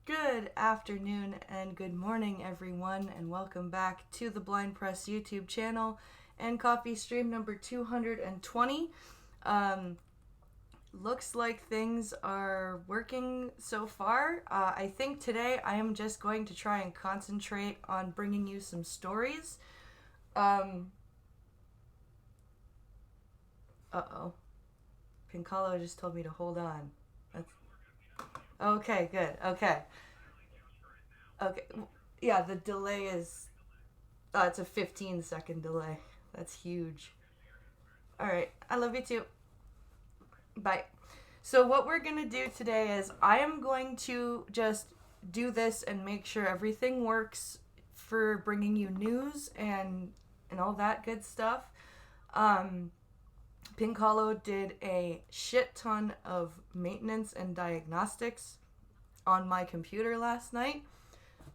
Good afternoon and good morning, everyone, and welcome back to the Blind Press YouTube channel and coffee stream number 220. Looks like things are working so far. I think today I am just going to try and concentrate on bringing you some stories. Uh-oh. Pincalo just told me to hold on. That's... Okay, good. Okay. Okay. Yeah, the delay is... it's a 15-second delay. That's huge. Alright, I love you too. Bye. So what we're going to do today is I am going to just do this and make sure everything works for bringing you news and all that good stuff. Pincalo did a shit ton of maintenance and diagnostics on my computer last night.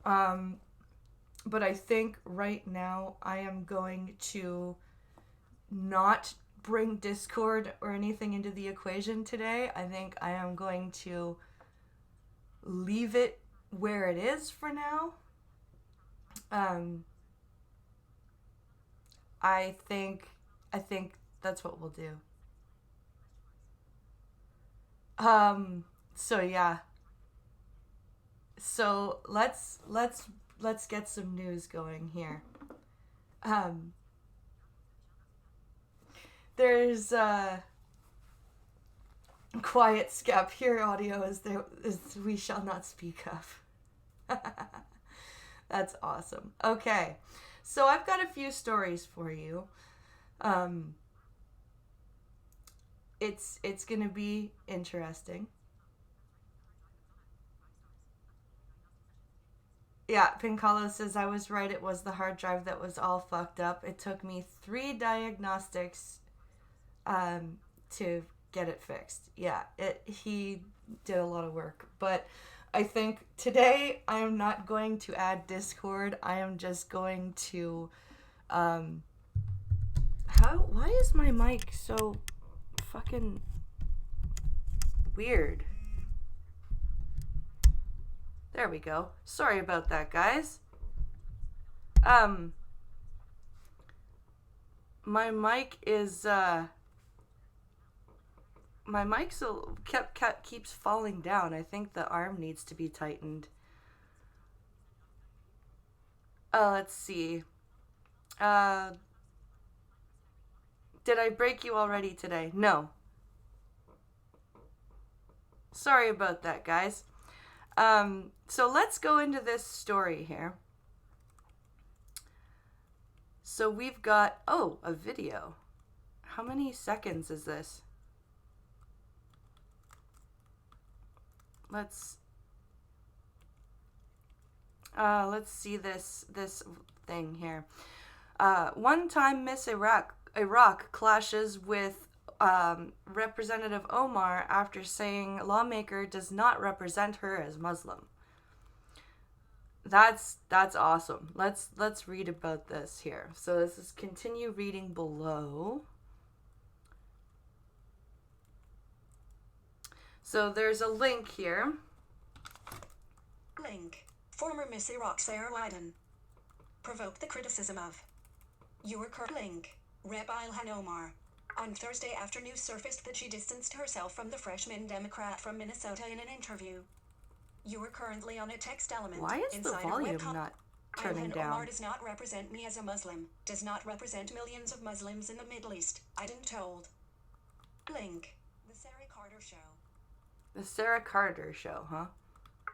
But I think right now I am going to not bring Discord or anything into the equation today. I think I am going to leave it where it is for now. I think that's what we'll do. So yeah. So let's get some news going here. There's quiet scap here audio is we shall not speak of. That's awesome. Okay. So I've got a few stories for you. It's gonna be interesting. Yeah, Pincalo says I was right. It was the hard drive that was all fucked up. It took me 3 diagnostics to get it fixed. Yeah, he did a lot of work. But I think today I am not going to add Discord. I am just going to why is my mic so fucking weird? There we go. Sorry about that, guys. My mic is my mic keeps falling down. I think the arm needs to be tightened. Let's see. Did I break you already today? No. Sorry about that, guys. So let's go into this story here. So we've got, a video. How many seconds is this? Let's see this thing here. One time Miss Iraq clashes with Representative Omar after saying lawmaker does not represent her as Muslim. That's awesome. Let's read about this here. So this is continue reading below. So there's a link here. Link. Former Miss Iraq Sarah Wyden provoked the criticism of your current link. Rep. Ilhan Omar. On Thursday after news surfaced that she distanced herself from the freshman Democrat from Minnesota in an interview. You are currently on a text element. Why is the volume not turning Ilhan down? Omar does not represent me as a Muslim. Does not represent millions of Muslims in the Middle East. I didn't told. Link. The Sarah Carter Show. The Sarah Carter Show, huh?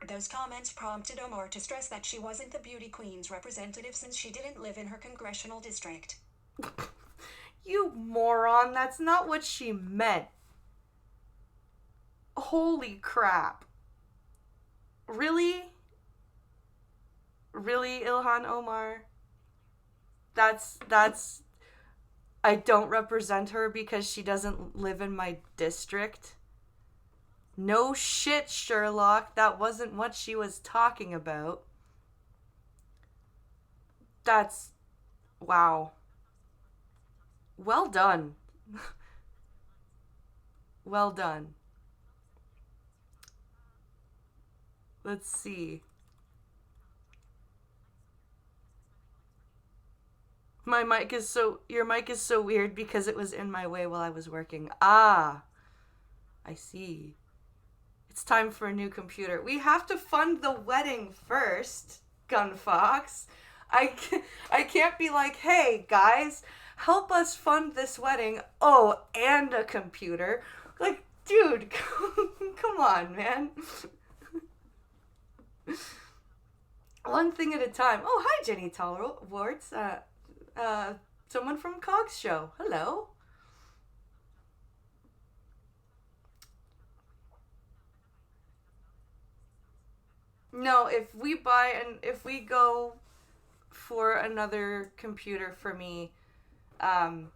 Those comments prompted Omar to stress that she wasn't the beauty queen's representative since she didn't live in her congressional district. You moron, that's not what she meant. Holy crap. Really? Really, Ilhan Omar? That's I don't represent her because she doesn't live in my district? No shit, Sherlock. That wasn't what she was talking about. That's... wow. Well done. Well done. Let's see. Your mic is so weird because it was in my way while I was working. Ah, I see. It's time for a new computer. We have to fund the wedding first, Gunfox. I can't be like, hey, guys, help us fund this wedding. Oh, and a computer. Like, dude, come on, man. One thing at a time. Oh, hi, Jenny Wards. Uh, Someone from Cog's show. Hello. No, if we go for another computer for me, um,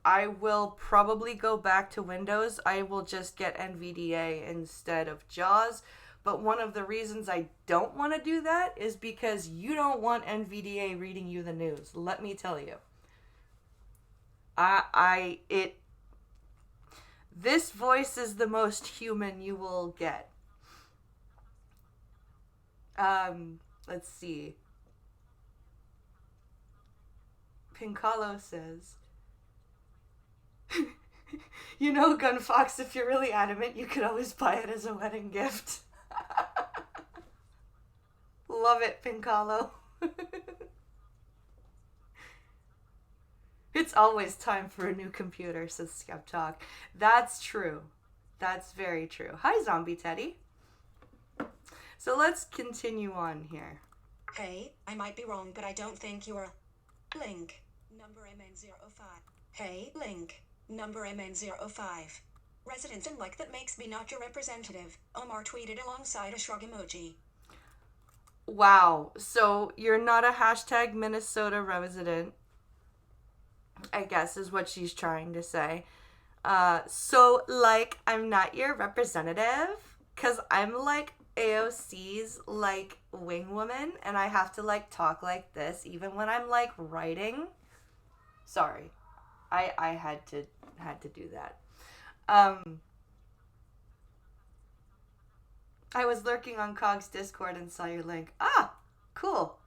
I will probably go back to Windows. I will just get NVDA instead of JAWS. But one of the reasons I don't want to do that is because you don't want NVDA reading you the news. Let me tell you. It. This voice is the most human you will get. Let's see. Pincalo says, you know, Gunfox, if you're really adamant, you could always buy it as a wedding gift. Love it, Pincalo. It's always time for a new computer, says Skeptalk. That's true. That's very true. Hi, Zombie Teddy. So let's continue on here. Hey, I might be wrong, but I don't think you're Link. Number MN05. Hey, Link. Number MN05. Residents in like that makes me not your representative. Omar tweeted alongside a shrug emoji. Wow. So you're not a hashtag Minnesota resident, I guess is what she's trying to say. So, like, I'm not your representative because I'm, like, AOC's, like, wing woman, and I have to, like, talk like this even when I'm, like, writing. Sorry. I had to do that. I was lurking on Cog's Discord and saw your link. Ah, cool.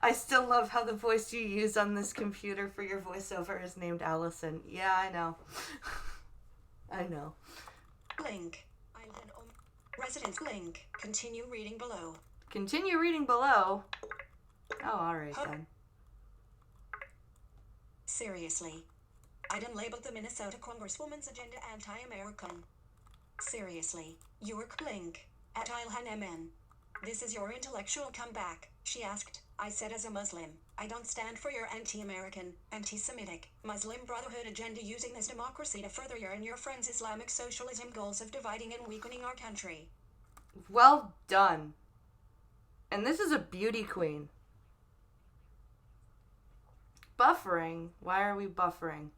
I still love how the voice you use on this computer for your voiceover is named Allison. Yeah, I know. I know. Link. Residence link. Continue reading below. Continue reading below. Oh, alright then. Seriously. Iden labeled the Minnesota Congresswoman's agenda anti-American. Seriously. You're Link. At Ilhan MN. This is your intellectual comeback, she asked. I said as a Muslim, I don't stand for your anti-American, anti-Semitic, Muslim Brotherhood agenda using this democracy to further your and your friends' Islamic socialism goals of dividing and weakening our country. Well done. And this is a beauty queen. Buffering? Why are we buffering?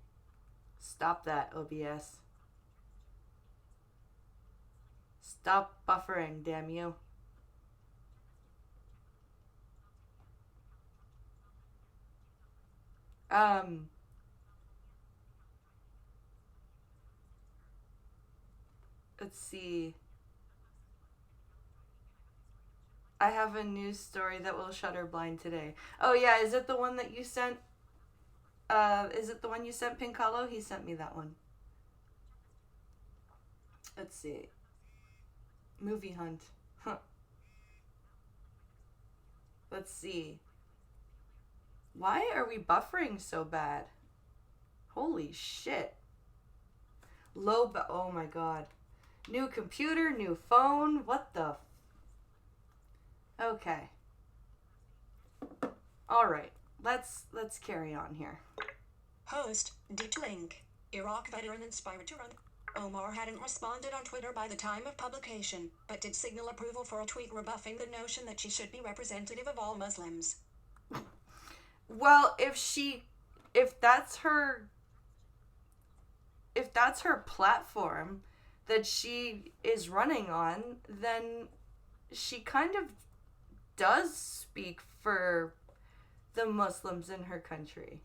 Stop that, OBS. Stop buffering, damn you. Let's see. I have a news story that will shut her blind today. Oh yeah, is it the one that you sent? Is it the one you sent, Pincalo? He sent me that one. Let's see. Movie hunt. Huh. Let's see. Why are we buffering so bad? Holy shit. Oh my god. New computer, new phone. What the? Okay. All right. Let's carry on here. Host, Deep Link. Iraq veteran inspired to run. Omar hadn't responded on Twitter by the time of publication, but did signal approval for a tweet rebuffing the notion that she should be representative of all Muslims. Well, if that's her platform that she is running on, then she kind of does speak for the Muslims in her country.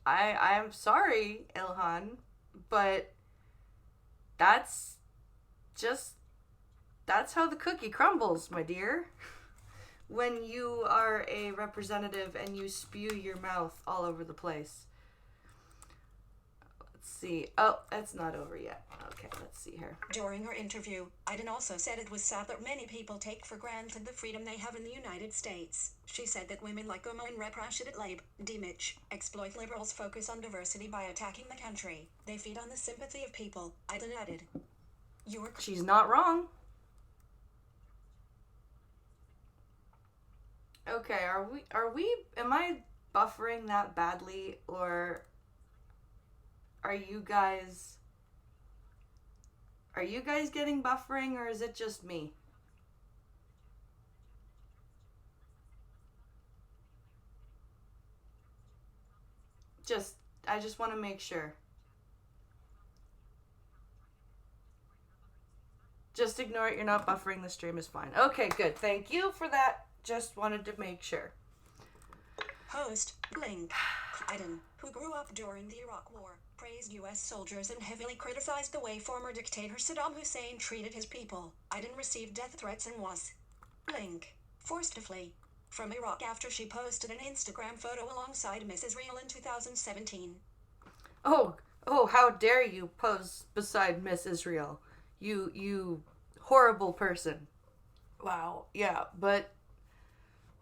I'm sorry, Ilhan, but that's just that's how the cookie crumbles, my dear. When you are a representative and you spew your mouth all over the place. Let's see. Oh, that's not over yet. Okay, let's see here. During her interview, Iden also said it was sad that many people take for granted the freedom they have in the United States. She said that women like Uma and Rep Rashid Tlaib, Dimich, exploit liberals' focus on diversity by attacking the country. They feed on the sympathy of people, Iden added. She's not wrong. Okay, am I buffering that badly, or are you guys getting buffering, or is it just me? I just want to make sure. Just ignore it. You're not buffering. The stream is fine. Okay, good. Thank you for that. Just wanted to make sure. Host, Link. Iden, who grew up during the Iraq War, praised U.S. soldiers and heavily criticized the way former dictator Saddam Hussein treated his people. Iden received death threats and was Link forced to flee from Iraq after she posted an Instagram photo alongside Miss Israel in 2017. Oh, how dare you pose beside Miss Israel. You horrible person. Wow, yeah, but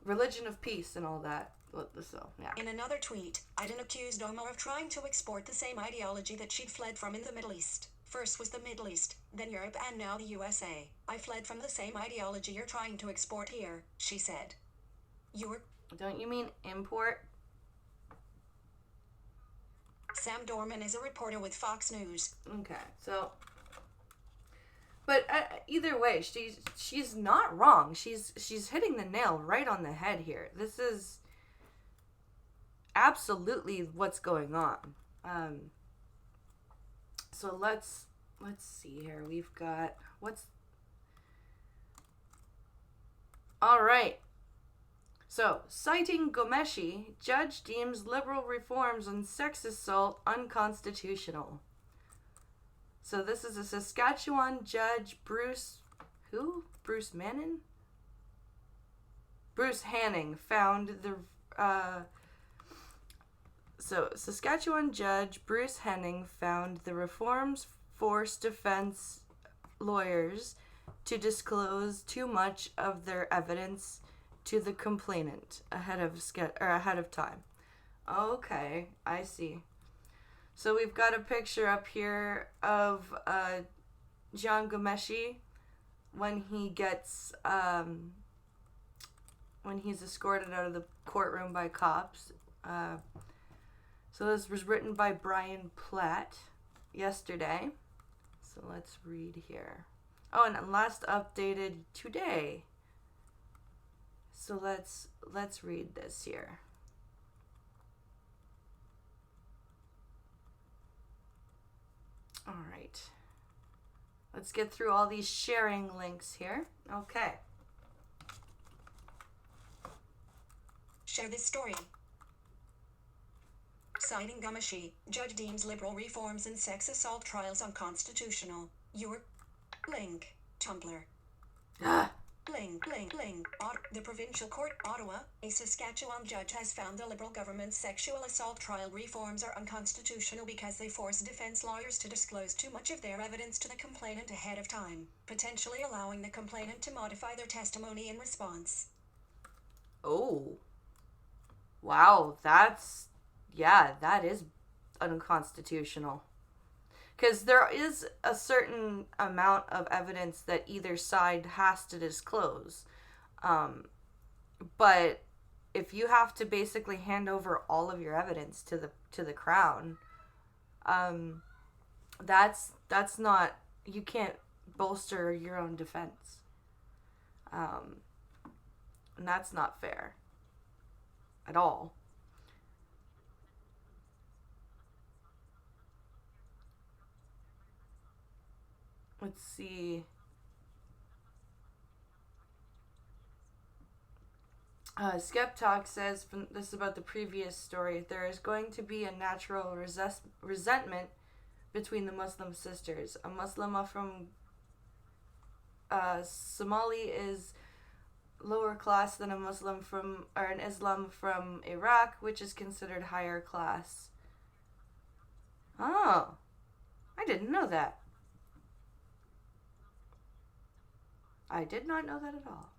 religion of peace and all that. So, yeah. In another tweet, Iden accused Omar of trying to export the same ideology that she'd fled from in the Middle East. First was the Middle East, then Europe, and now the USA. I fled from the same ideology you're trying to export here, she said. Don't you mean import? Sam Dorman is a reporter with Fox News. Okay, so... But either way, she's not wrong. She's hitting the nail right on the head here. This is absolutely what's going on. So let's see here. We've got all right. So, citing Ghomeshi, judge deems liberal reforms on sex assault unconstitutional. So this is a Saskatchewan judge, Bruce Manning? Bruce Hanning found Saskatchewan judge Bruce Henning found the reforms forced defense lawyers to disclose too much of their evidence to the complainant ahead of time. Okay, I see. So we've got a picture up here of Jian Ghomeshi when he's escorted out of the courtroom by cops. So this was written by Brian Platt yesterday. So let's read here. Oh, and last updated today. So let's read this here. All right. Let's get through all these sharing links here. Okay. Share this story. Citing Ghomeshi, judge deems liberal reforms in sex assault trials unconstitutional. Your link. Tumblr. Link. The Provincial Court, Ottawa, a Saskatchewan judge has found the Liberal government's sexual assault trial reforms are unconstitutional because they force defense lawyers to disclose too much of their evidence to the complainant ahead of time, potentially allowing the complainant to modify their testimony in response. Oh. Wow, that is unconstitutional. Because there is a certain amount of evidence that either side has to disclose. But if you have to basically hand over all of your evidence to the Crown, that's not, you can't bolster your own defense. And that's not fair at all. Let's see. Skeptalk says, this is about the previous story, there is going to be a natural resentment between the Muslim sisters. A Muslimah from Somali is lower class than a Muslim from, or an Islam from Iraq, which is considered higher class. Oh, I didn't know that. I did not know that at all.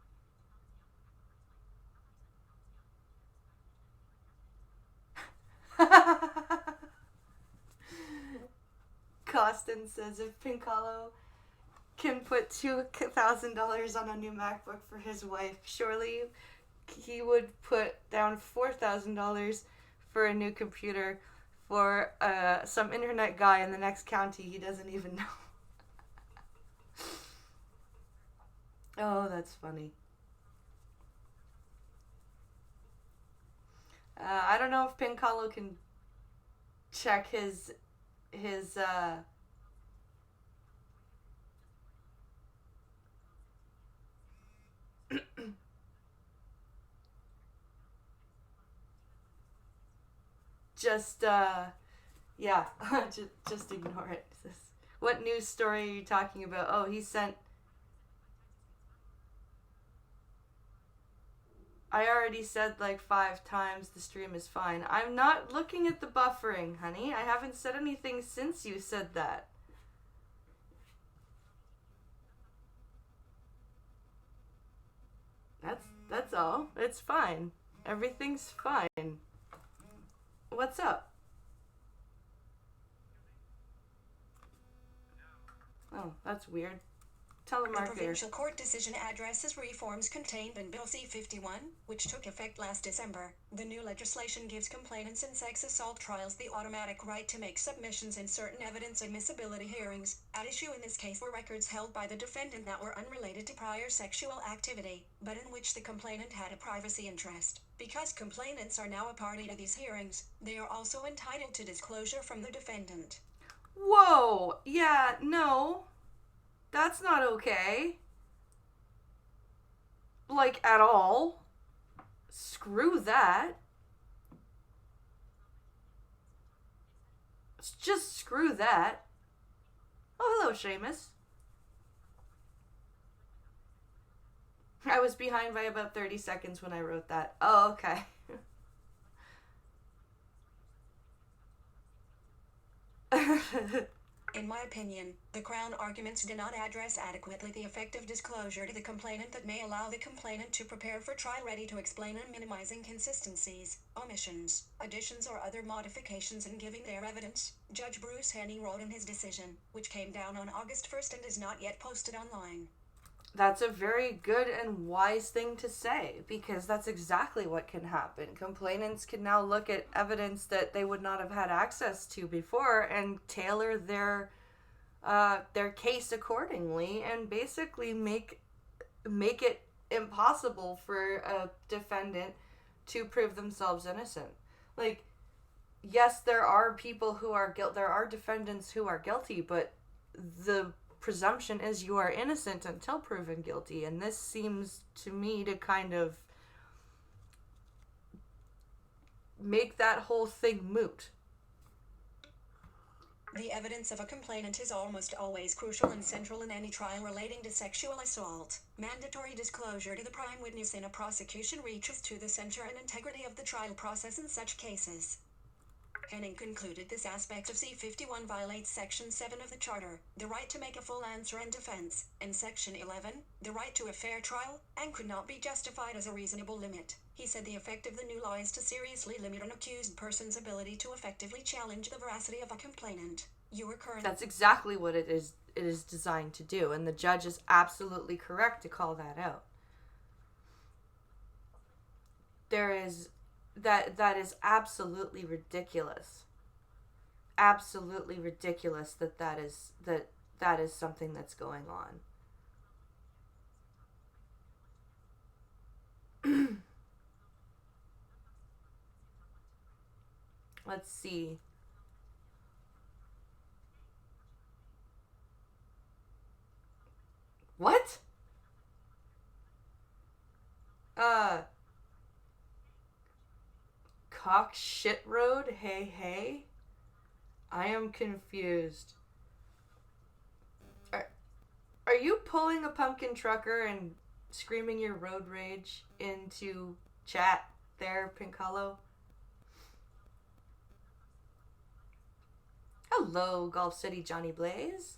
Costin says if Pincalo can put $2,000 on a new MacBook for his wife, surely he would put down $4,000 for a new computer for some internet guy in the next county he doesn't even know. Oh, that's funny. I don't know if Pincalo can check his just yeah, just ignore it. What news story are you talking about? Oh, he sent. I already said like 5 times the stream is fine. I'm not looking at the buffering, honey. I haven't said anything since you said that. That's all. It's fine. Everything's fine. What's up? Oh, that's weird. Telemarketer. The provincial court decision addresses reforms contained in Bill C-51, which took effect last December. The new legislation gives complainants in sex assault trials the automatic right to make submissions in certain evidence admissibility hearings. At issue in this case were records held by the defendant that were unrelated to prior sexual activity, but in which the complainant had a privacy interest. Because complainants are now a party to these hearings, they are also entitled to disclosure from the defendant. Whoa! Yeah, no. That's not okay. Like, at all. Screw that. Just screw that. Oh, hello, Seamus. I was behind by about 30 seconds when I wrote that. Oh, okay. In my opinion, the Crown arguments do not address adequately the effective disclosure to the complainant that may allow the complainant to prepare for trial ready to explain and minimize inconsistencies, omissions, additions or other modifications in giving their evidence, Judge Bruce Henney wrote in his decision, which came down on August 1st and is not yet posted online. That's a very good and wise thing to say, because that's exactly what can happen. Complainants can now look at evidence that they would not have had access to before and tailor their case accordingly, and basically make it impossible for a defendant to prove themselves innocent. Like, yes, there are people who are there are defendants who are guilty, but the presumption is you are innocent until proven guilty, and this seems to me to kind of make that whole thing moot. The evidence of a complainant is almost always crucial and central in any trial relating to sexual assault. Mandatory disclosure to the prime witness in a prosecution reaches to the censure and integrity of the trial process in such cases. Henning concluded this aspect of C-51 violates Section 7 of the Charter, the right to make a full answer and defense, and Section 11, the right to a fair trial, and could not be justified as a reasonable limit. He said the effect of the new law is to seriously limit an accused person's ability to effectively challenge the veracity of a complainant. That's exactly what it is designed to do, and the judge is absolutely correct to call that out. That is absolutely ridiculous. Absolutely ridiculous that is something that's going on. Let's see. What? Cock Shit Road? Hey, hey? I am confused. Are you pulling a pumpkin trucker and screaming your road rage into chat there, Pinkalo? Hello, Golf City Johnny Blaze.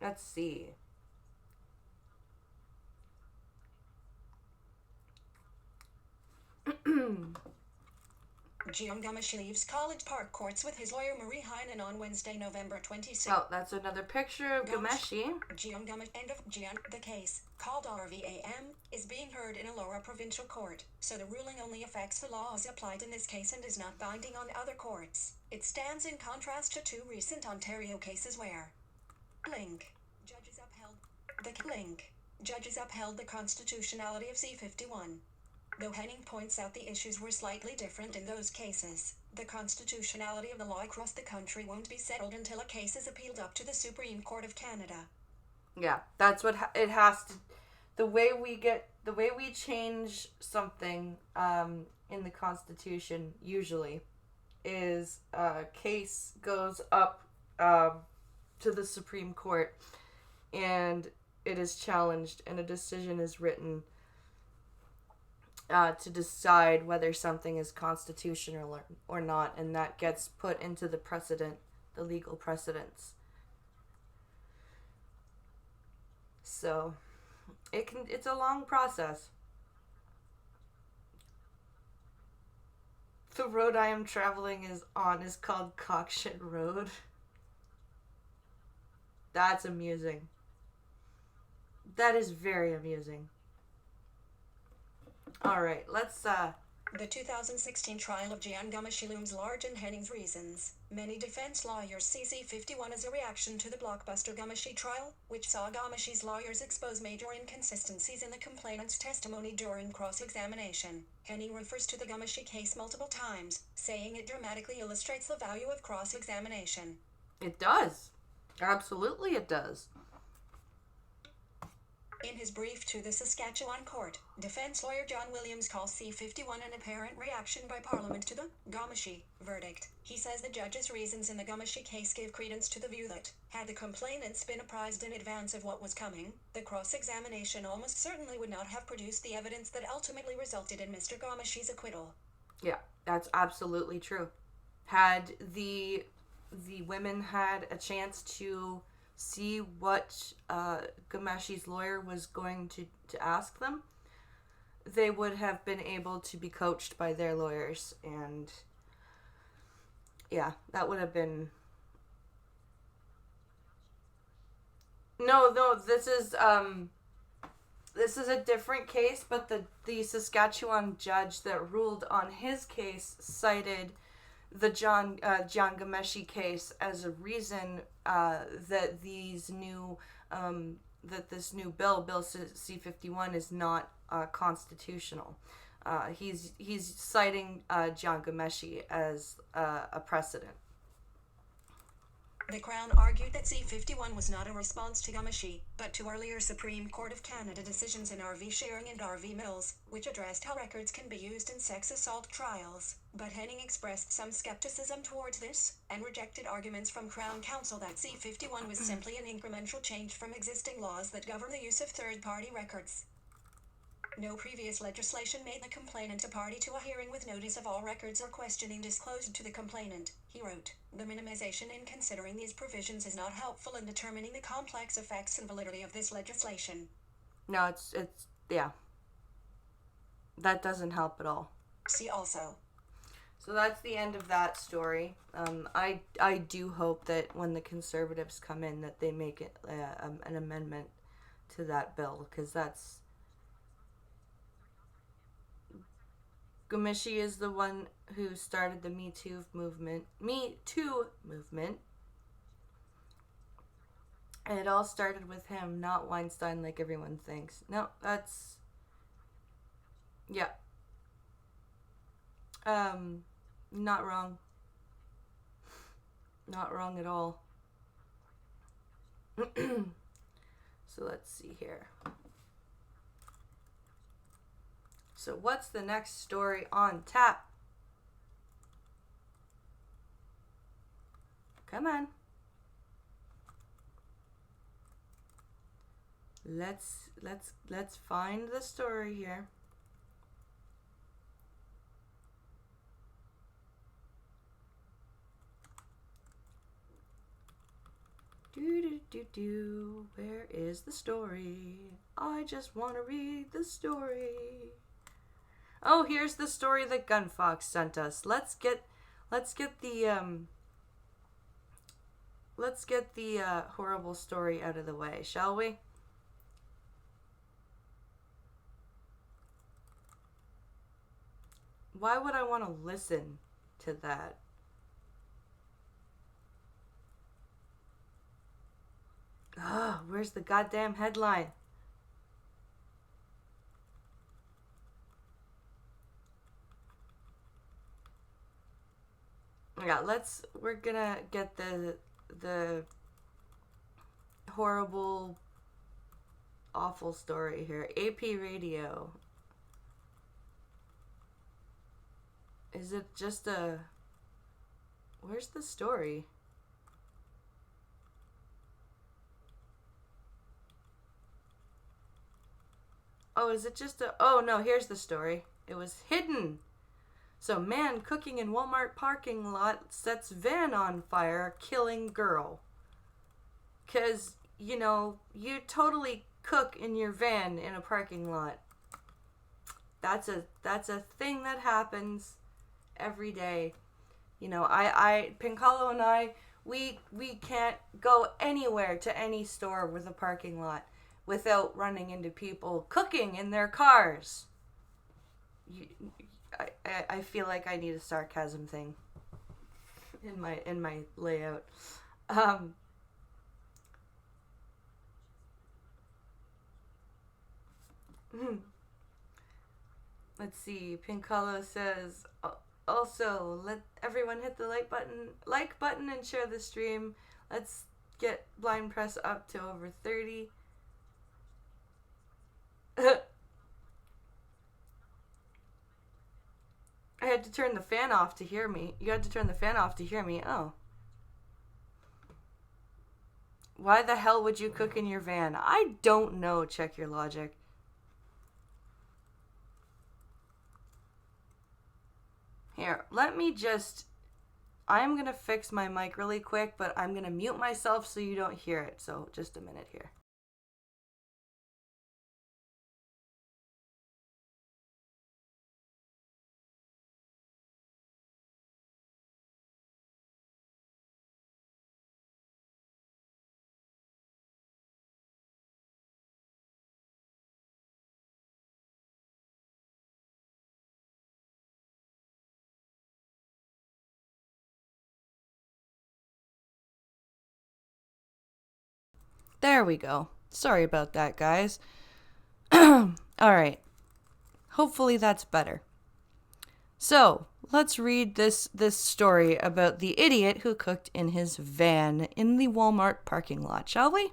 Let's see. Jian Gamashi leaves College Park courts with his lawyer Marie Heinen on Wednesday, November 26th. Oh, that's another picture of Ghomeshi. Jian Gamashi, end of Jian. The case, called RVAM, is being heard in a lower provincial court, so the ruling only affects the laws applied in this case and is not binding on other courts. It stands in contrast to two recent Ontario cases where judges upheld the constitutionality of C-51. Though Henning points out the issues were slightly different in those cases, the constitutionality of the law across the country won't be settled until a case is appealed up to the Supreme Court of Canada. Yeah, that's what it has to. The way we change something in the Constitution usually is a case goes up to the Supreme Court and it is challenged and a decision is written to decide whether something is constitutional or not, and that gets put into the legal precedents. So, it's a long process. The road I am traveling is called Cockshit Road. That's amusing. That is very amusing. Alright, let's, The 2016 trial of Jian Ghomeshi looms large in Henning's reasons. Many defense lawyers see C-51 as a reaction to the blockbuster Ghomeshi trial, which saw Ghomeshi's lawyers expose major inconsistencies in the complainant's testimony during cross-examination. Henning refers to the Ghomeshi case multiple times, saying it dramatically illustrates the value of cross-examination. It does. Absolutely it does. In his brief to the Saskatchewan court, defense lawyer John Williams calls C-51 an apparent reaction by Parliament to the Ghomeshi verdict. He says the judge's reasons in the Ghomeshi case gave credence to the view that, had the complainants been apprised in advance of what was coming, the cross-examination almost certainly would not have produced the evidence that ultimately resulted in Mr. Ghomeshi's acquittal. Yeah, that's absolutely true. Had the women had a chance to see what Ghomeshi's lawyer was going to ask them, they would have been able to be coached by their lawyers, and yeah, that would have been... No, this is a different case, but the Saskatchewan judge that ruled on his case cited the John Ghomeshi case as a reason that this new bill C-51 is not constitutional. He's citing John Ghomeshi as a precedent. The Crown argued that C-51 was not a response to Ghomeshi, but to earlier Supreme Court of Canada decisions in RV Sharing and RV Mills, which addressed how records can be used in sex assault trials. But Henning expressed some skepticism towards this, and rejected arguments from Crown Counsel that C-51 was simply an incremental change from existing laws that govern the use of third-party records. No previous legislation made the complainant a party to a hearing with notice of all records or questioning disclosed to the complainant, he wrote. The minimization in considering these provisions is not helpful in determining the complex effects and validity of this legislation. No, it's yeah. That doesn't help at all. See also. So that's the end of that story. I do hope that when the Conservatives come in that they make it an amendment to that bill, because that's... Ghomeshi is the one who started the Me Too movement. And it all started with him, not Weinstein like everyone thinks. No, that's... Yeah. Not wrong. Not wrong at all. So let's see here. So what's the next story on tap? Come on. Let's find the story here. Where is the story? I just want to read the story. Oh, here's the story that Gunfox sent us. Let's get the horrible story out of the way, shall we? Why would I want to listen to that? Ah, where's the goddamn headline? Yeah, we're gonna get the horrible, awful story here. AP Radio. Is it just a... Where's the story? Oh, is it just a... Oh, no, here's the story. It was hidden. So, man cooking in Walmart parking lot sets van on fire, killing girl. Because, you know, you totally cook in your van in a parking lot. That's a thing that happens every day. You know, Pincalo and I, we can't go anywhere to any store with a parking lot without running into people cooking in their cars. I feel like I need a sarcasm thing in my layout. Let's see. Pincalo says, also, let everyone hit the like button and share the stream. Let's get Blind Press up to over 30. I had to turn the fan off to hear me. You had to turn the fan off to hear me. Oh. Why the hell would you cook in your van? I don't know. Check your logic. Here, let me just... I'm going to fix my mic really quick, but I'm going to mute myself so you don't hear it. So, just a minute here. There we go. Sorry about that, guys. All right. Hopefully that's better. So, let's read this story about the idiot who cooked in his van in the Walmart parking lot, shall we?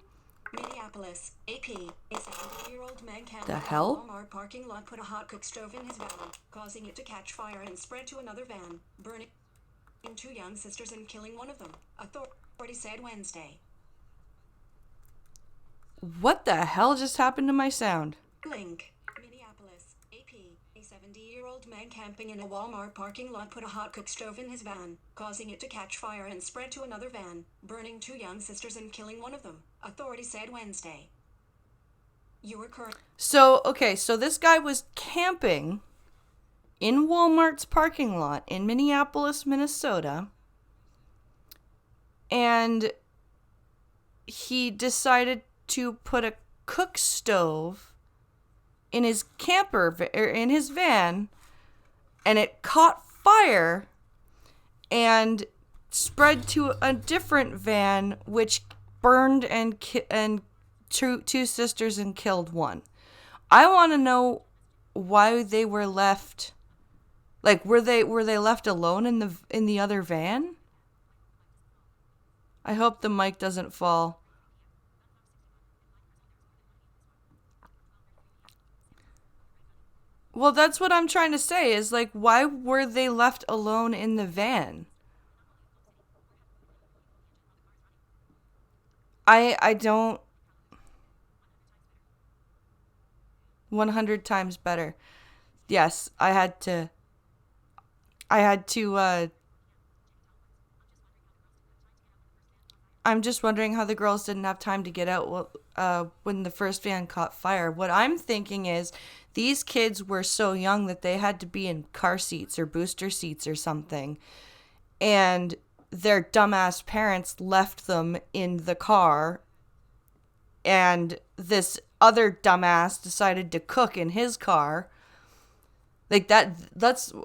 Minneapolis, AP. A 70-year-old man camped The in hell? a Walmart parking lot put a hot cook stove in his van, causing it to catch fire and spread to another van, burning two young sisters and killing one of them, authorities said Wednesday. What the hell just happened to my sound? Link. Minneapolis, AP. A 70-year-old man camping in a Walmart parking lot put a hot cook stove in his van, causing it to catch fire and spread to another van, burning two young sisters and killing one of them, authorities said Wednesday. So this guy was camping in Walmart's parking lot in Minneapolis, Minnesota, and he decided to put a cook stove in his in his van, and it caught fire and spread to a different van, which burned and two sisters and killed one. I want to know why they were left. Like, were they left alone in the other van? I hope the mic doesn't fall. Well, that's what I'm trying to say is like, why were they left alone in the van? I don't 100 times better. Yes, I had to I'm just wondering how the girls didn't have time to get out when the first van caught fire. What I'm thinking is these kids were so young that they had to be in car seats or booster seats or something. And their dumbass parents left them in the car. And this other dumbass decided to cook in his car. Like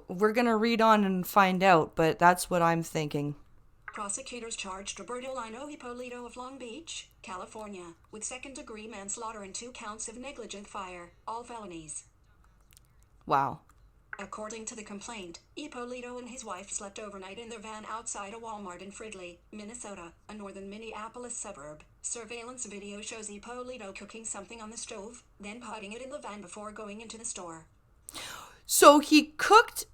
we're going to read on and find out, but that's what I'm thinking. Prosecutors charged Roberto Lino Hippolito of Long Beach, California, with second-degree manslaughter and 2 counts of negligent fire, all felonies. Wow. According to the complaint, Hippolito and his wife slept overnight in their van outside a Walmart in Fridley, Minnesota, a northern Minneapolis suburb. Surveillance video shows Hippolito cooking something on the stove, then putting it in the van before going into the store. So he cooked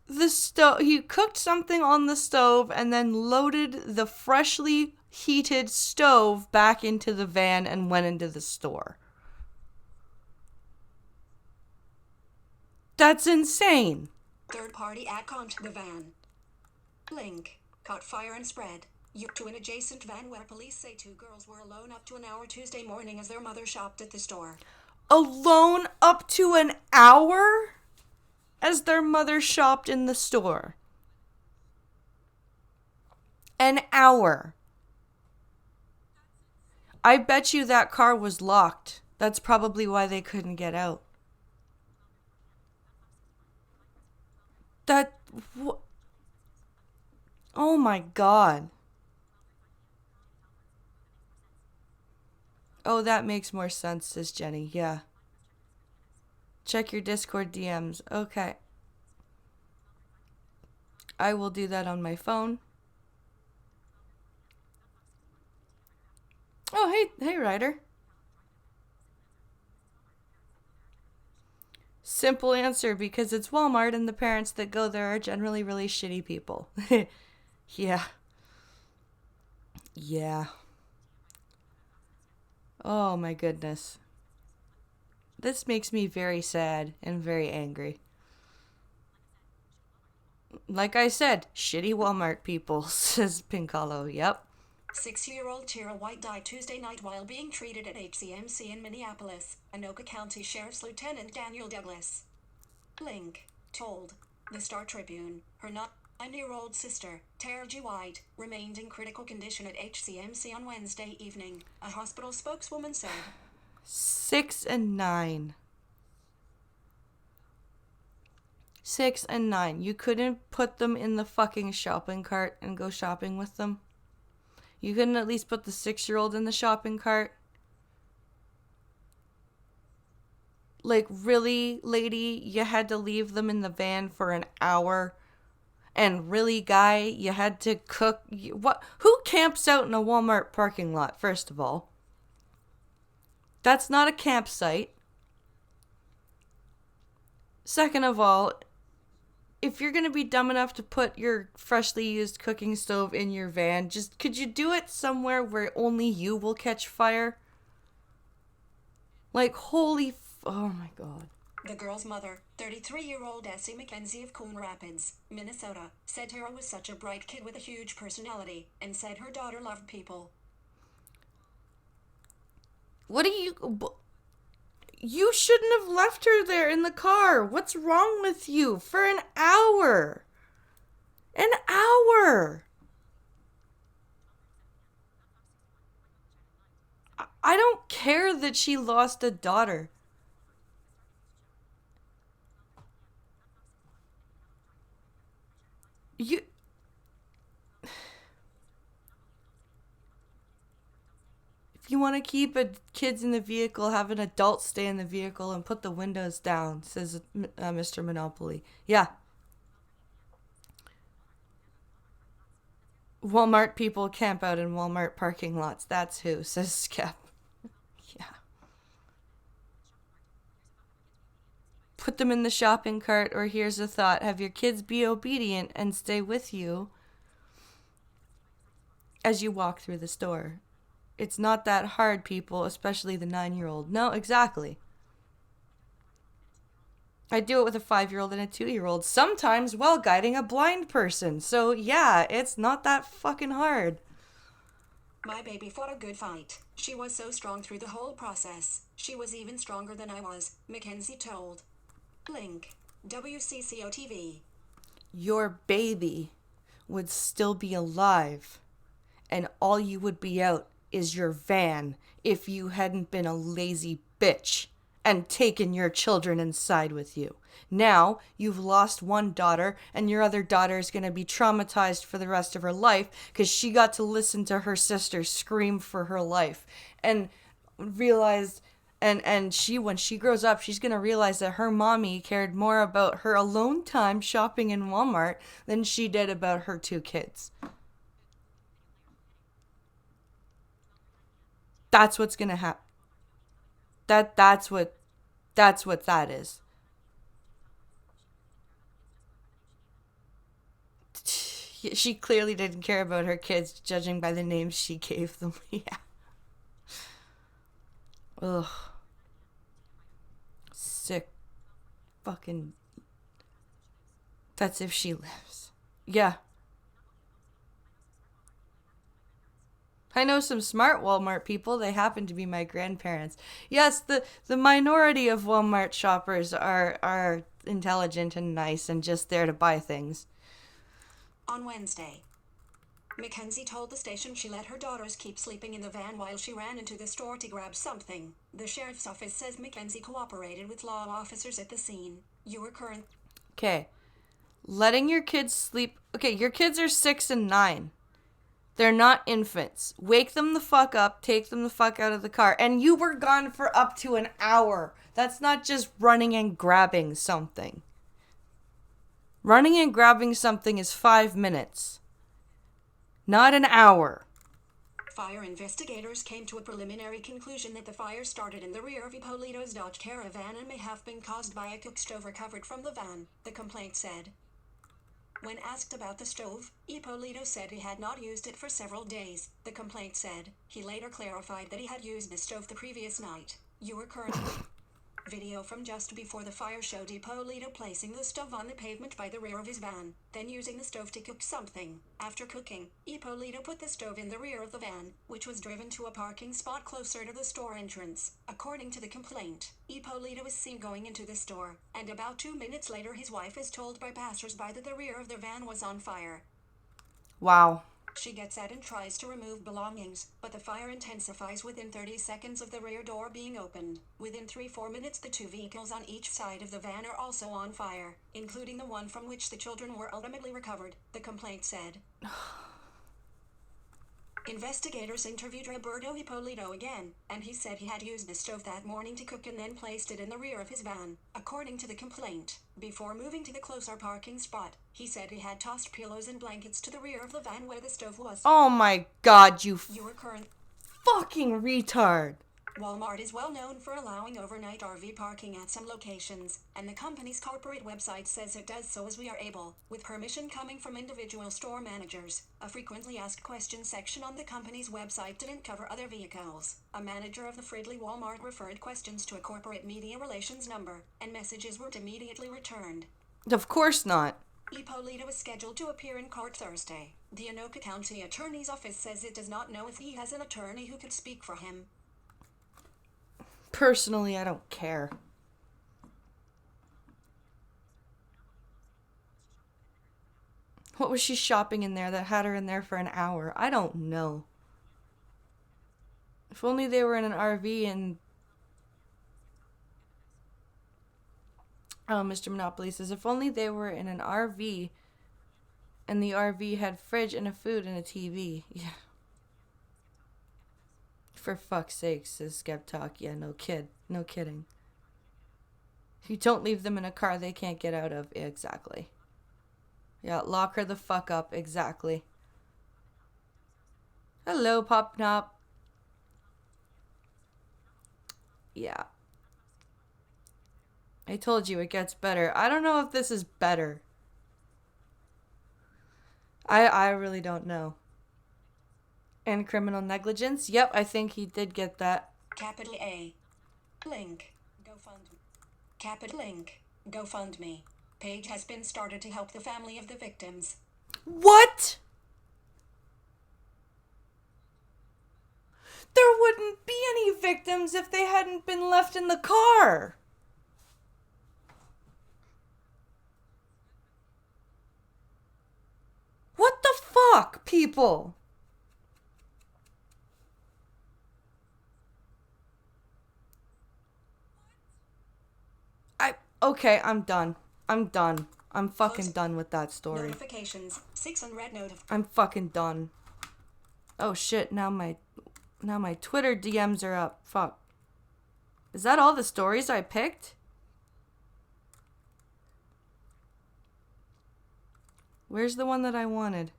something on the stove and then loaded the freshly heated stove back into the van and went into the store. That's insane. Third-party account the van. Link. Caught fire and spread. To an adjacent van where police say 2 girls were alone up to an hour Tuesday morning as their mother shopped at the store. Alone up to an hour? As their mother shopped in the store. An hour. I bet you that car was locked. That's probably why they couldn't get out. Oh my God. Oh, that makes more sense, says Jenny. Yeah. Check your Discord DMs. Okay. I will do that on my phone. Oh, hey, Ryder. Simple answer, because it's Walmart and the parents that go there are generally really shitty people. Yeah. Yeah. Oh my goodness. This makes me very sad and very angry. Like I said, shitty Walmart people, says Pincalo. Yep. 6-year-old Tara White died Tuesday night while being treated at HCMC in Minneapolis, Anoka County Sheriff's Lieutenant Daniel Douglas. Link. Told the Star Tribune her 9-year-old sister, Tara G. White, remained in critical condition at HCMC on Wednesday evening, a hospital spokeswoman said. 6 and 9. 6 and 9. You couldn't put them in the fucking shopping cart and go shopping with them? You couldn't at least put the 6-year-old in the shopping cart? Like, really, lady, you had to leave them in the van for an hour? And really, guy, you had to cook? What? Who camps out in a Walmart parking lot, first of all? That's not a campsite. Second of all, if you're going to be dumb enough to put your freshly used cooking stove in your van, just could you do it somewhere where only you will catch fire? Like, oh my God. The girl's mother, 33-year-old Essie McKenzie of Coon Rapids, Minnesota, said Tara was such a bright kid with a huge personality, and said her daughter loved people. You shouldn't have left her there in the car. What's wrong with you? For an hour. An hour. I don't care that she lost a daughter. If you want to keep kids in the vehicle, have an adult stay in the vehicle and put the windows down, says Mr. Monopoly. Yeah. Walmart people camp out in Walmart parking lots. That's who, says Skep. Yeah. put them in the shopping cart, or here's a thought, have your kids be obedient and stay with you as you walk through the store. It's not that hard, people, especially the 9-year-old. No, exactly. I do it with a 5-year-old and a 2-year-old, sometimes while guiding a blind person. So yeah, it's not that fucking hard. My baby fought a good fight. She was so strong through the whole process. She was even stronger than I was, Mackenzie told. Link. WCCO TV. Your baby would still be alive, and all you would be out is your van if you hadn't been a lazy bitch and taken your children inside with you. Now you've lost one daughter, and your other daughter is going to be traumatized for the rest of her life because she got to listen to her sister scream for her life and realized. And she, when she grows up, she's going to realize that her mommy cared more about her alone time shopping in Walmart than she did about her 2 kids. That's what's going to happen. That's what that is. She clearly didn't care about her kids, judging by the names she gave them. Yeah. Ugh. Sick. Fucking. That's if she lives. Yeah. I know some smart Walmart people. They happen to be my grandparents. Yes, the minority of Walmart shoppers are intelligent and nice and just there to buy things. On Wednesday, Mackenzie told the station she let her daughters keep sleeping in the van while she ran into the store to grab something. The sheriff's office says Mackenzie cooperated with law officers at the scene. You were current. Okay. Letting your kids sleep. Okay, your kids are 6 and 9. They're not infants. Wake them the fuck up. Take them the fuck out of the car. And you were gone for up to an hour. That's not just running and grabbing something. Running and grabbing something is 5 minutes. Not an hour. Fire investigators came to a preliminary conclusion that the fire started in the rear of Ippolito's Dodge Caravan and may have been caused by a cook stove recovered from the van, the complaint said. When asked about the stove, Ippolito said he had not used it for several days, the complaint said. He later clarified that he had used the stove the previous night. You were currently... Video from just before the fire showed Ippolito placing the stove on the pavement by the rear of his van, then using the stove to cook something. After cooking, Ippolito put the stove in the rear of the van, which was driven to a parking spot closer to the store entrance. According to the complaint, Ippolito was seen going into the store, and about 2 minutes later his wife is told by passersby that the rear of their van was on fire. Wow. She gets out and tries to remove belongings, but the fire intensifies within 30 seconds of the rear door being opened. Within 3-4 minutes, the 2 vehicles on each side of the van are also on fire, including the one from which the children were ultimately recovered, the complaint said. Investigators interviewed Roberto Ippolito again, and he said he had used the stove that morning to cook and then placed it in the rear of his van. According to the complaint, before moving to the closer parking spot, he said he had tossed pillows and blankets to the rear of the van where the stove was. Oh my god, you were current fucking retard. Walmart is well known for allowing overnight RV parking at some locations, and the company's corporate website says it does so as we are able, with permission coming from individual store managers. A frequently asked questions section on the company's website didn't cover other vehicles. A manager of the Fridley Walmart referred questions to a corporate media relations number, and messages weren't immediately returned. Of course not. Ippolito is scheduled to appear in court Thursday. The Anoka County Attorney's Office says it does not know if he has an attorney who could speak for him. Personally, I don't care. What was she shopping in there that had her in there for an hour? I don't know. If only they were in an RV and... Oh, Mr. Monopoly says, if only they were in an RV and the RV had fridge and a food and a TV. Yeah. For fuck's sake, says Skeptalk. Yeah, no kidding. If you don't leave them in a car they can't get out of. Exactly. Yeah, lock her the fuck up. Exactly. Hello, Pop Nop. Yeah. I told you it gets better. I don't know if this is better. I really don't know. And criminal negligence? Yep, I think he did get that. Capital A. Link. GoFundMe. Capital Link. GoFundMe. Page has been started to help the family of the victims. What? There wouldn't be any victims if they hadn't been left in the car. What the fuck, people? Okay, I'm done. I'm done. I'm fucking done with that story. Notifications. 6 unread I'm fucking done. Oh shit, now my Twitter DMs are up. Fuck. Is that all the stories I picked? Where's the one that I wanted?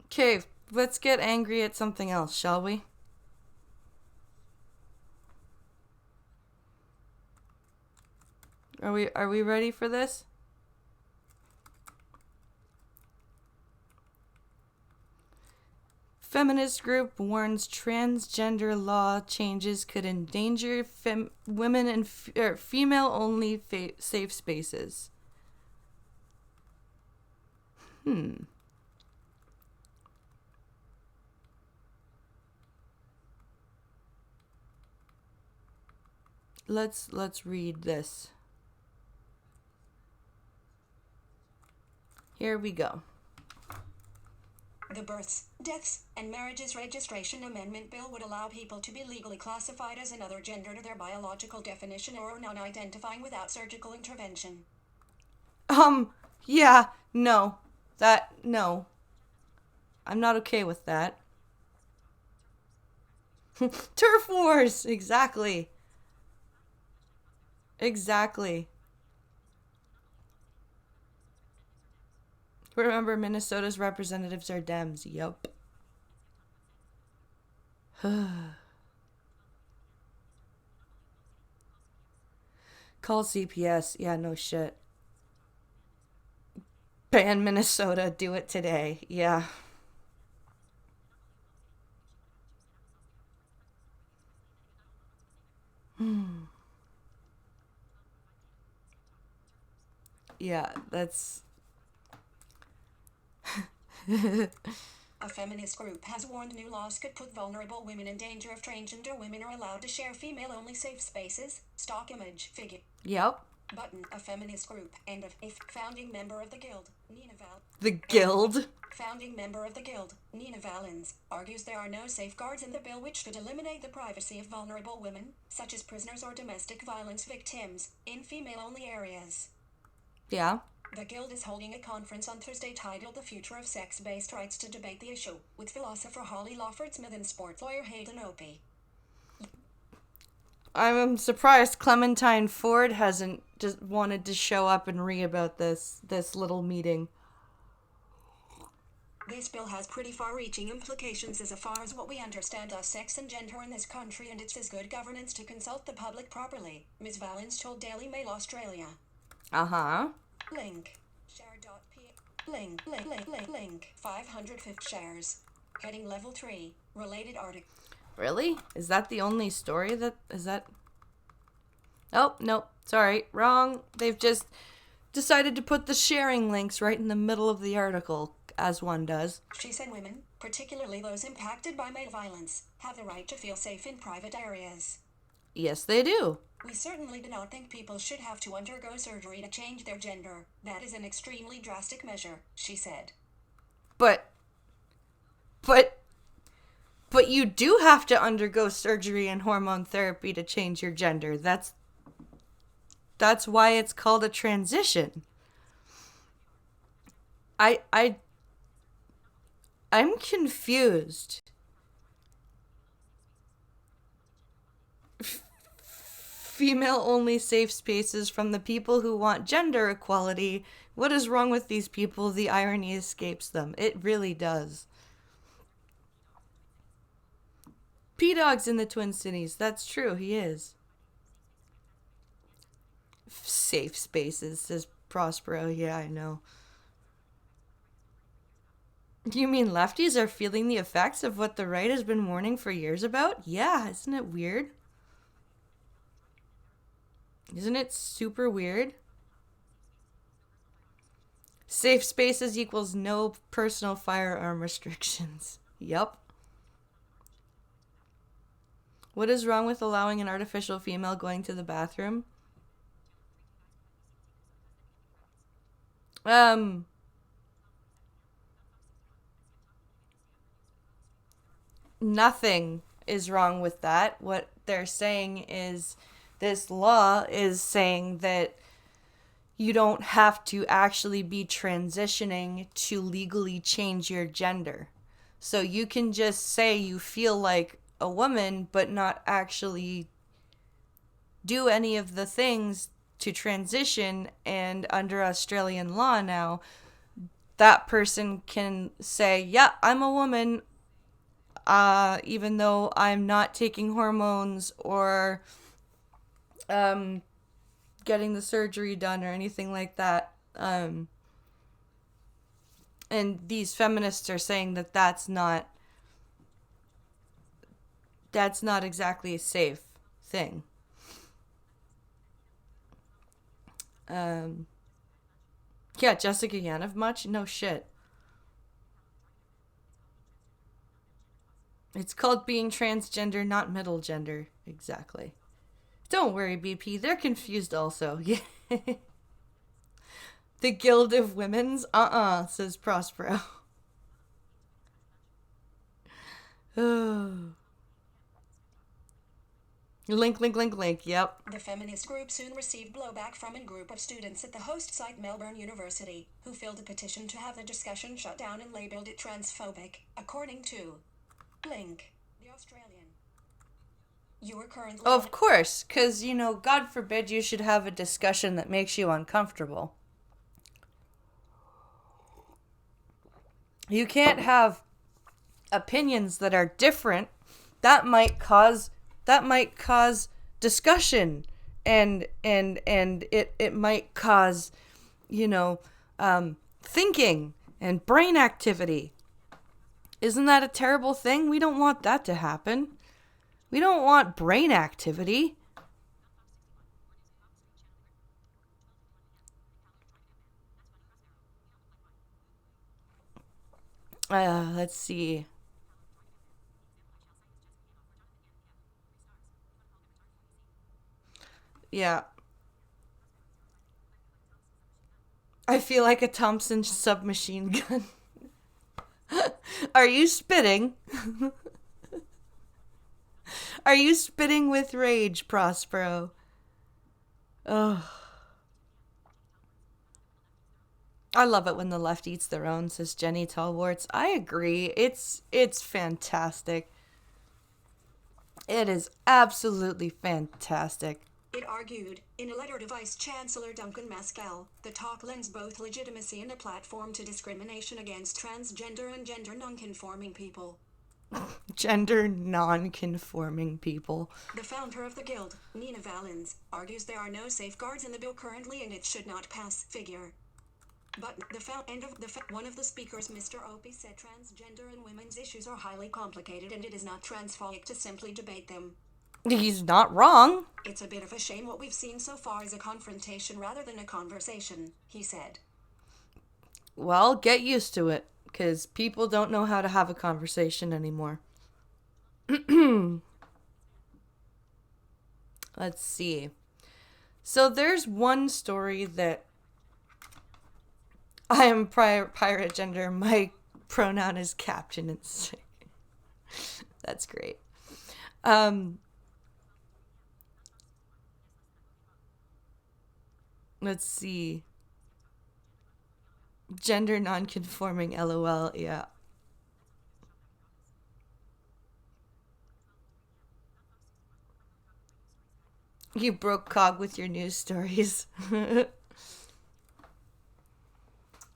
Okay, let's get angry at something else, shall we? Are we ready for this? Feminist group warns transgender law changes could endanger women in female-only safe spaces. Let's read this. Here we go. The Births, Deaths, and Marriages Registration Amendment Bill would allow people to be legally classified as another gender to their biological definition or non-identifying without surgical intervention. Yeah, no. No. I'm not okay with that. Turf wars! Exactly. Remember, Minnesota's representatives are Dems. Yup. Call CPS. Yeah, no shit. Ban Minnesota. Do it today. Yeah. Yeah, that's... A feminist group has warned new laws could put vulnerable women in danger if transgender women are allowed to share female-only safe spaces, stock image, figure. Yep. Button, a feminist group, and a founding member of the Guild, Nina Val. The Guild? Founding member of the Guild, Nina Valens, argues there are no safeguards in the bill which could eliminate the privacy of vulnerable women, such as prisoners or domestic violence victims, in female-only areas. Yeah. The Guild is holding a conference on Thursday titled The Future of Sex-Based Rights to debate the issue, with philosopher Holly Lawford-Smith and sports lawyer Hayden Opie. I'm surprised Clementine Ford hasn't just wanted to show up and read about this little meeting. This bill has pretty far-reaching implications as far as what we understand as sex and gender in this country, and it's as good governance to consult the public properly, Ms. Valens told Daily Mail Australia. Uh-huh. Link. Share.p. Link. 550 shares. Heading level 3. Related article. Really? Is that the only story that... Is that... Oh, nope. Sorry. Wrong. They've just decided to put the sharing links right in the middle of the article, as one does. She said women, particularly those impacted by male violence, have the right to feel safe in private areas. Yes, they do. We certainly do not think people should have to undergo surgery to change their gender. That is an extremely drastic measure, she said. But you do have to undergo surgery and hormone therapy to change your gender. That's why it's called a transition. I'm confused. Female-only safe spaces from the people who want gender equality. What is wrong with these people? The irony escapes them. It really does. P-Dog's in the Twin Cities. That's true. He is. Safe spaces, says Prospero. Yeah, I know. You mean lefties are feeling the effects of what the right has been warning for years about? Yeah, isn't it weird? Isn't it super weird? Safe spaces equals no personal firearm restrictions. Yep. What is wrong with allowing an artificial female going to the bathroom? Nothing is wrong with that. What they're saying is this law is saying that you don't have to actually be transitioning to legally change your gender. So you can just say you feel like a woman, but not actually do any of the things to transition. And under Australian law now, that person can say, yeah, I'm a woman, even though I'm not taking hormones or getting the surgery done or anything like that. And these feminists are saying that that's not exactly a safe thing. Yeah, Jessica Yaniv much? No shit. It's called being transgender, not middle gender. Exactly. Don't worry, BP. They're confused also. Yeah. The Guild of Women's? Says Prospero. Link. Yep. The feminist group soon received blowback from a group of students at the host site Melbourne University, who filed a petition to have the discussion shut down and labelled it transphobic, according to Link, the Australian. You are currently... Of course, because, God forbid you should have a discussion that makes you uncomfortable. You can't have opinions that are different. That might cause discussion, and it might cause, thinking and brain activity. Isn't that a terrible thing? We don't want that to happen. We don't want brain activity. Let's see. Yeah. I feel like a Thompson submachine gun. Are you spitting? Are you spitting with rage, Prospero? Ugh. I love it when the left eats their own, says Jenny Tallwarts. I agree. It's fantastic. It is absolutely fantastic. It argued, in a letter to Vice-Chancellor Duncan Maskell, the talk lends both legitimacy and a platform to discrimination against transgender and gender non-conforming people. Gender non-conforming people. The founder of the Guild, Nina Valens, argues there are no safeguards in the bill currently and it should not pass. Figure. But one of the speakers, Mr. Opie, said transgender and women's issues are highly complicated and it is not transphobic to simply debate them. He's not wrong. It's a bit of a shame what we've seen so far is a confrontation rather than a conversation, he said. Well, get used to it, because people don't know how to have a conversation anymore. Let's see. So there's one story that I am pirate gender. My pronoun is captain. It's that's great. Let's see. Gender non-conforming, LOL, yeah. You broke Cog with your news stories.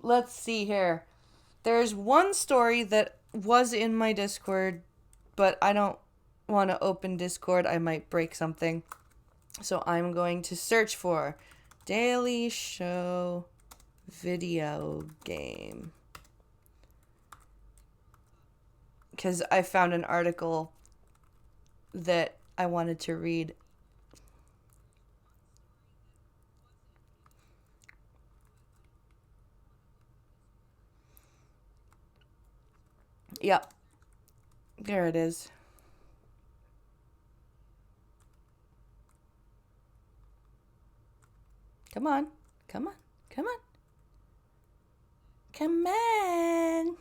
Let's see here. There's one story that was in my Discord, but I don't want to open Discord, I might break something. So I'm going to search for Daily Show video game. Because I found an article that I wanted to read. Yep. There it is. Come on. Come on. Come on. Come on.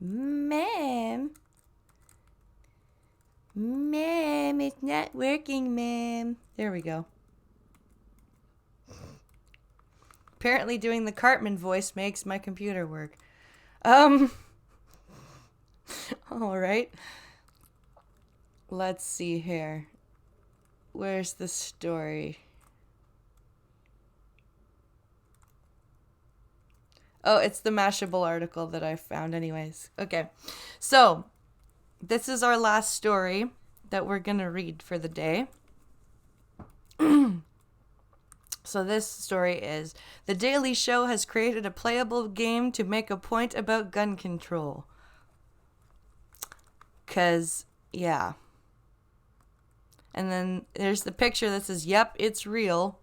Ma'am. Ma'am, it's not working, ma'am. There we go. Apparently doing the Cartman voice makes my computer work. All right. Let's see here. Where's the story? Oh, it's the Mashable article that I found anyways. Okay. So, this is our last story that we're going to read for the day. So this story is, The Daily Show has created a playable game to make a point about gun control. 'Cause, yeah. And then there's the picture that says, yep, it's real.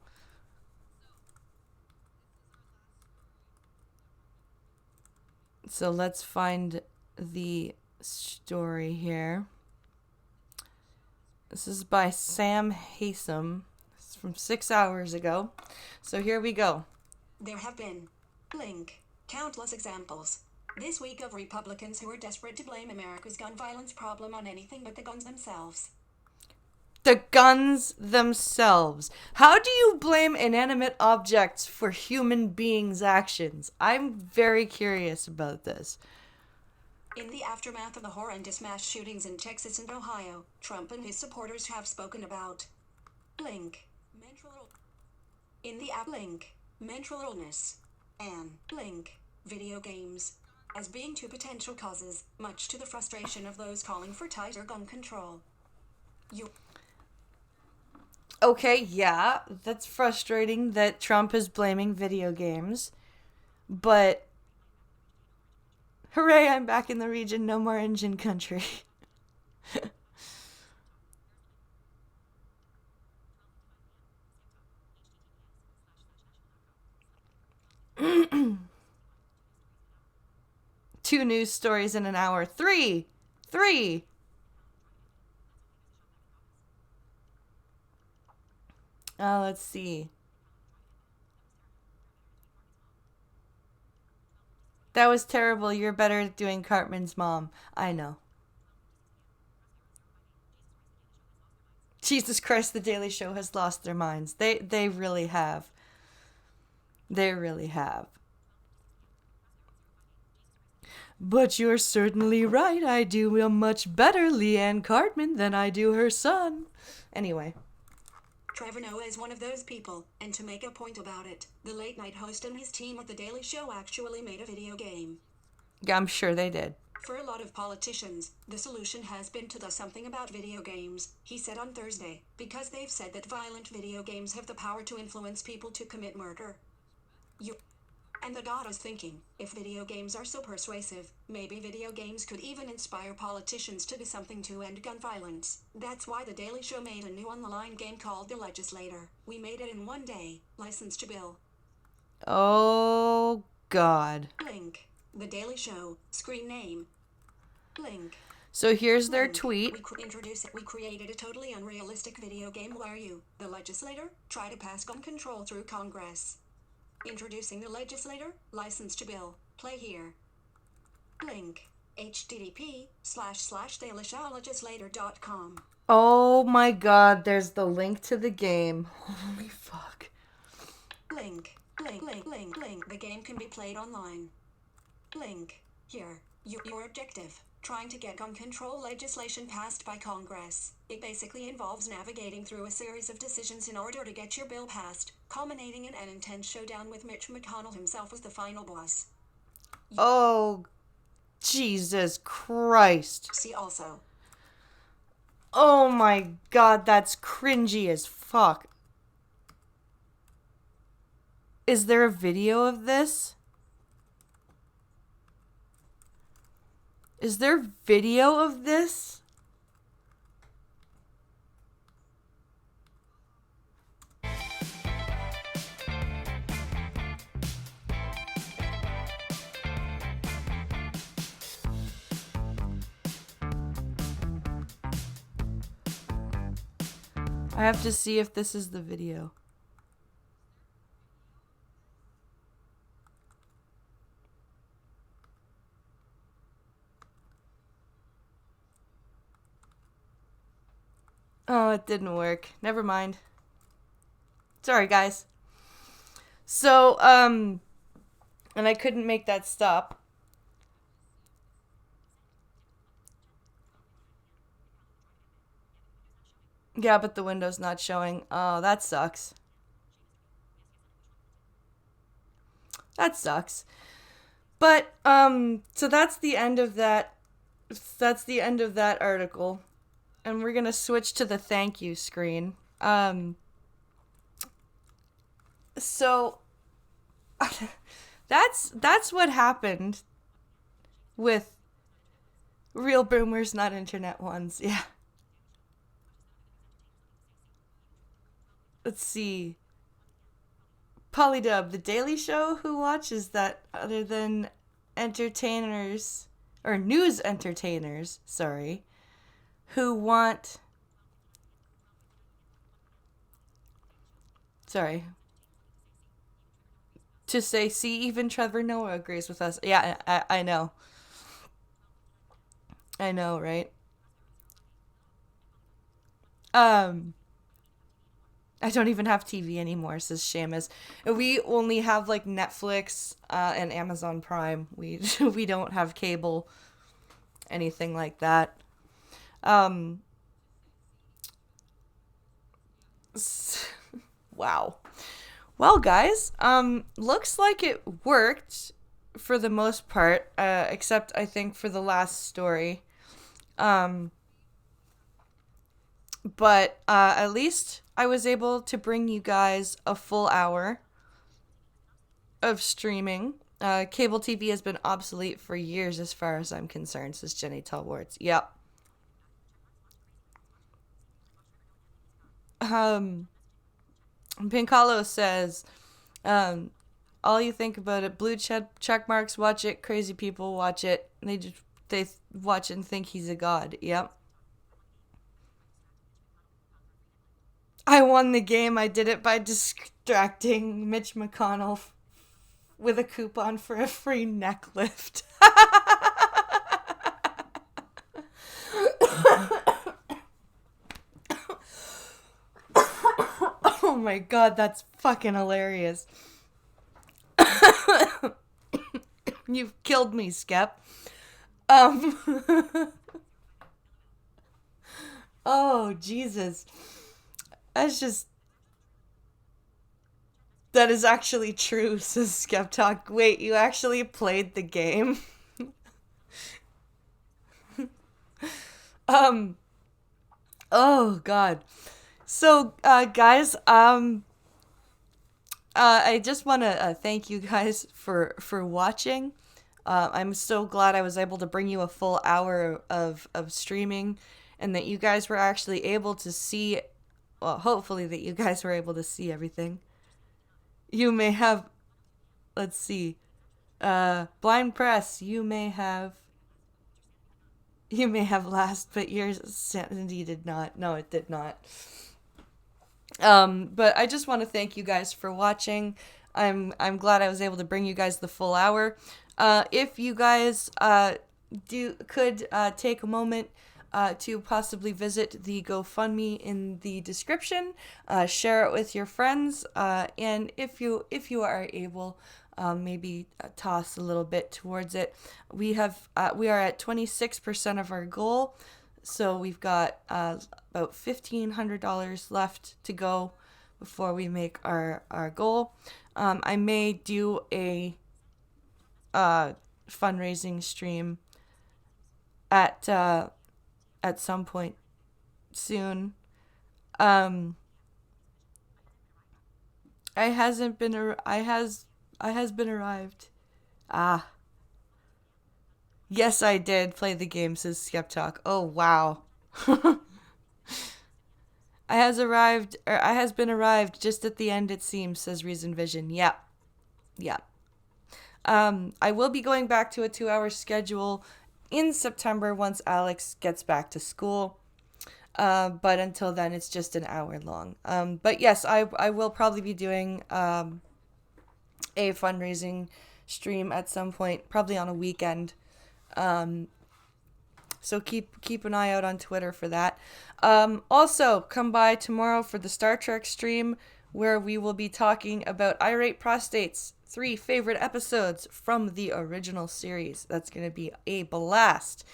So let's find the story here. This is by Sam Haysom. It's from 6 hours ago. So here we go. There have been countless examples this week of Republicans who are desperate to blame America's gun violence problem on anything but the guns themselves. The guns themselves. How do you blame inanimate objects for human beings' actions? I'm very curious about this. In the aftermath of the horrendous mass shootings in Texas and Ohio, Trump and his supporters have spoken about mental illness and video games as being two potential causes, much to the frustration of those calling for tighter gun control. Okay, yeah, that's frustrating that Trump is blaming video games, but hooray, I'm back in the region, no more engine country. Two news stories in an hour. Three. Let's see. That was terrible. You're better at doing Cartman's mom. I know. Jesus Christ, the Daily Show has lost their minds. They really have. They really have. But you're certainly right. I do a much better Leanne Cartman than I do her son. Anyway. Trevor Noah is one of those people, and to make a point about it, the late-night host and his team at The Daily Show actually made a video game. Yeah, I'm sure they did. For a lot of politicians, the solution has been to do something about video games, he said on Thursday, because they've said that violent video games have the power to influence people to commit murder. And the got us thinking, if video games are so persuasive, maybe video games could even inspire politicians to do something to end gun violence. That's why The Daily Show made a new online game called The Legislator. We made it in one day, licensed to Bill. Oh, God. The Daily Show, screen name. So here's their tweet. We created a totally unrealistic video game where you, the legislator, try to pass gun control through Congress. Introducing The Legislator, licensed to Bill. Play here. http://dailyshowlegislator.com. Oh my God, there's the link to the game. Holy fuck. Link. The game can be played online. Here. Your objective. Trying to get gun control legislation passed by Congress. It basically involves navigating through a series of decisions in order to get your bill passed, culminating in an intense showdown with Mitch McConnell himself as the final boss. Oh, Jesus Christ. See also. Oh my god, that's cringy as fuck. Is there a video of this? Is there video of this? I have to see if this is the video. Oh, it didn't work. Never mind. Sorry, guys. So, and I couldn't make that stop. Yeah, but the window's not showing. Oh, that sucks. That sucks. But, so that's the end of that. That's the end of that article. And we're gonna switch to the thank you screen. So that's what happened with real boomers, not internet ones. Yeah. Let's see. Polydub, The Daily Show, who watches that other than entertainers or news entertainers, sorry, who want sorry to say, see, even Trevor Noah agrees with us. Yeah, I know. I know, right? Um, I don't even have TV anymore, says Shamus. We only have like Netflix and Amazon Prime. We we don't have cable, anything like that. Um, wow. Well, guys, looks like it worked for the most part, except I think for the last story. Um, but at least I was able to bring you guys a full hour of streaming. Cable TV has been obsolete for years, as far as I'm concerned, says Jenny Tallwards. Yep. Um, Pincalo says, um, all you think about it, blue check marks, watch it, crazy people watch it. They watch it and think he's a god. Yep. I won the game. I did it by distracting Mitch McConnell with a coupon for a free neck lift. Oh my god, that's fucking hilarious. You've killed me, Skep. Um Oh, Jesus. That's just that is actually true, says Skeptalk. Wait, you actually played the game? um oh god. So guys, I just want to thank you guys for watching. I'm so glad I was able to bring you a full hour of streaming, and that you guys were actually able to see. Well, hopefully that you guys were able to see everything. You may have, let's see, blind press. You may have last, but yours Sandy did not. No, it did not. But I just want to thank you guys for watching. I'm glad I was able to bring you guys the full hour. If you guys could take a moment to possibly visit the GoFundMe in the description, share it with your friends, and if you are able, maybe toss a little bit towards it. We are at 26% of our goal. So we've got about $1,500 left to go before we make our goal. I may do a fundraising stream at some point soon. Um, I has been arrived. Ah, yes, I did play the game, says Skeptalk. Oh, wow. I has been arrived just at the end, it seems, says Reason Vision. Yep. Yep. I will be going back to a 2 hour schedule in September once Alex gets back to school. But until then, it's just an hour long. But yes, I will probably be doing a fundraising stream at some point, probably on a weekend. Um, so keep an eye out on Twitter for that. Also, come by tomorrow for the Star Trek stream where we will be talking about Irate Prostate's 3 favorite episodes from the original series. That's going to be a blast.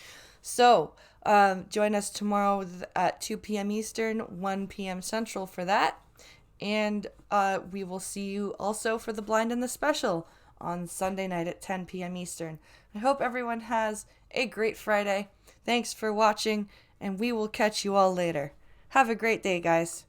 So, join us tomorrow at 2 p.m. Eastern, 1 p.m. Central for that. And we will see you also for The Blind and the Special on Sunday night at 10 p.m. Eastern. I hope everyone has a great Friday. Thanks for watching, and we will catch you all later. Have a great day, guys.